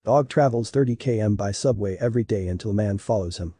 Dog travels 30 km by subway every day until man follows him.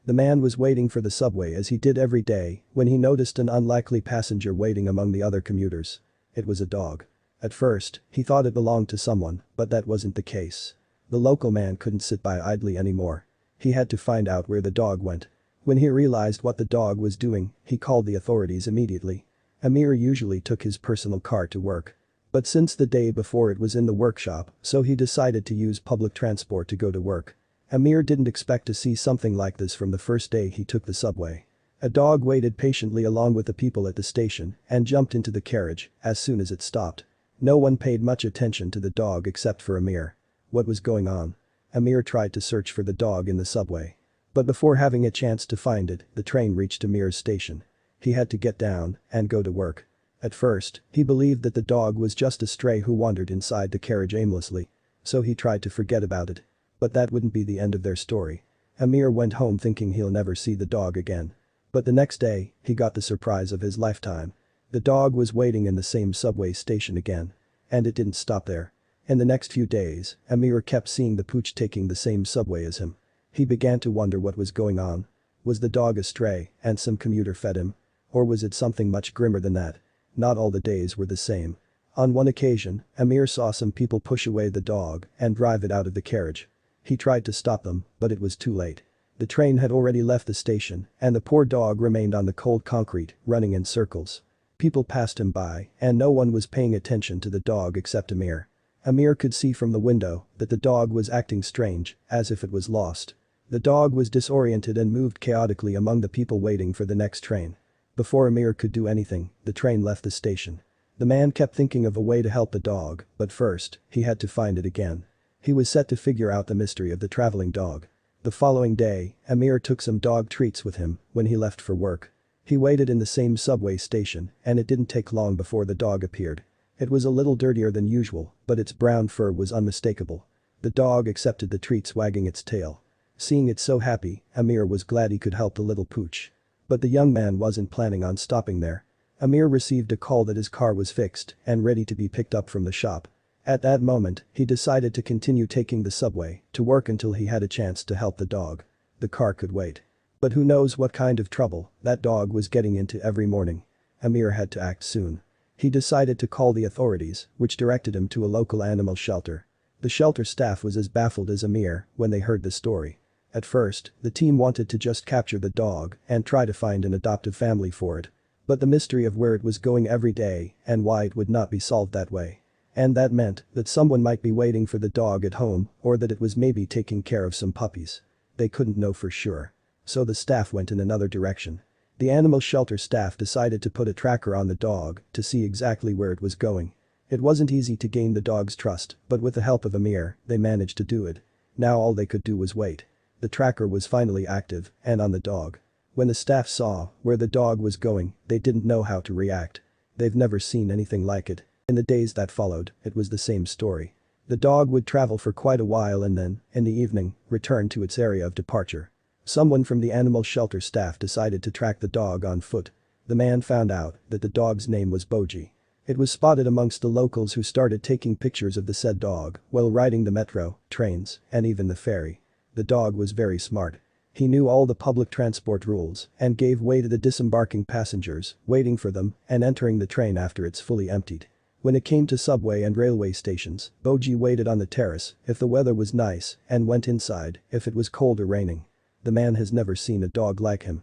The man was waiting for the subway as he did every day when he noticed an unlikely passenger waiting among the other commuters. It was a dog. At first, he thought it belonged to someone, but that wasn't the case. The local man couldn't sit by idly anymore. He had to find out where the dog went. When he realized what the dog was doing, he called the authorities immediately. Amir usually took his personal car to work. But since the day before it was in the workshop, so he decided to use public transport to go to work. Amir didn't expect to see something like this from the first day he took the subway. A dog waited patiently along with the people at the station and jumped into the carriage as soon as it stopped. No one paid much attention to the dog except for Amir. What was going on? Amir tried to search for the dog in the subway. But before having a chance to find it, the train reached Amir's station. He had to get down and go to work. At first, he believed that the dog was just a stray who wandered inside the carriage aimlessly. So he tried to forget about it. But that wouldn't be the end of their story. Amir went home thinking he'll never see the dog again. But the next day, he got the surprise of his lifetime. The dog was waiting in the same subway station again. And it didn't stop there. In the next few days, Amir kept seeing the pooch taking the same subway as him. He began to wonder what was going on. Was the dog a stray and some commuter fed him? Or was it something much grimmer than that? Not all the days were the same. On one occasion, Amir saw some people push away the dog and drive it out of the carriage. He tried to stop them, but it was too late. The train had already left the station, and the poor dog remained on the cold concrete, running in circles. People passed him by, and no one was paying attention to the dog except Amir. Amir could see from the window that the dog was acting strange, as if it was lost. The dog was disoriented and moved chaotically among the people waiting for the next train. Before Amir could do anything, the train left the station. The man kept thinking of a way to help the dog, but first, he had to find it again. He was set to figure out the mystery of the traveling dog. The following day, Amir took some dog treats with him when he left for work. He waited in the same subway station, and it didn't take long before the dog appeared. It was a little dirtier than usual, but its brown fur was unmistakable. The dog accepted the treats, wagging its tail. Seeing it so happy, Amir was glad he could help the little pooch. But the young man wasn't planning on stopping there. Amir received a call that his car was fixed and ready to be picked up from the shop. At that moment, he decided to continue taking the subway to work until he had a chance to help the dog. The car could wait. But who knows what kind of trouble that dog was getting into every morning. Amir had to act soon. He decided to call the authorities, which directed him to a local animal shelter. The shelter staff was as baffled as Amir when they heard the story. At first, the team wanted to just capture the dog and try to find an adoptive family for it. But the mystery of where it was going every day and why it would not be solved that way. And that meant that someone might be waiting for the dog at home or that it was maybe taking care of some puppies. They couldn't know for sure. So the staff went in another direction. The animal shelter staff decided to put a tracker on the dog to see exactly where it was going. It wasn't easy to gain the dog's trust, but with the help of Amir, they managed to do it. Now all they could do was wait. The tracker was finally active and on the dog. When the staff saw where the dog was going, they didn't know how to react. They've never seen anything like it. In the days that followed, it was the same story. The dog would travel for quite a while and then, in the evening, return to its area of departure. Someone from the animal shelter staff decided to track the dog on foot. The man found out that the dog's name was Boji. It was spotted amongst the locals who started taking pictures of the said dog while riding the metro, trains, and even the ferry. The dog was very smart. He knew all the public transport rules and gave way to the disembarking passengers, waiting for them and entering the train after it's fully emptied. When it came to subway and railway stations, Boji waited on the terrace if the weather was nice and went inside if it was cold or raining. The man has never seen a dog like him.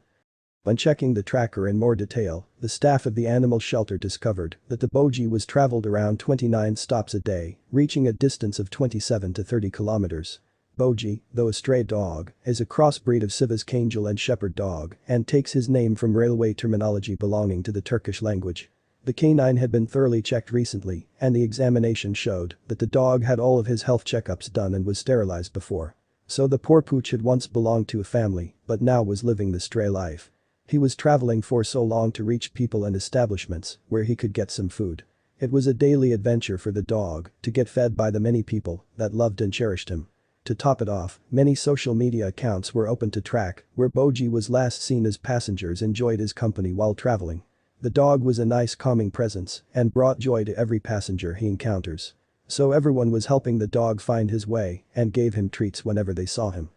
When checking the tracker in more detail, the staff of the animal shelter discovered that the Boji was traveled around 29 stops a day, reaching a distance of 27 to 30 kilometers. Boji, though a stray dog, is a crossbreed of Sivas Kangal and Shepherd dog and takes his name from railway terminology belonging to the Turkish language. The canine had been thoroughly checked recently, and the examination showed that the dog had all of his health checkups done and was sterilized before. So the poor pooch had once belonged to a family, but now was living the stray life. He was traveling for so long to reach people and establishments where he could get some food. It was a daily adventure for the dog to get fed by the many people that loved and cherished him. To top it off, many social media accounts were open to track where Boji was last seen as passengers enjoyed his company while traveling. The dog was a nice calming presence and brought joy to every passenger he encounters. So everyone was helping the dog find his way and gave him treats whenever they saw him.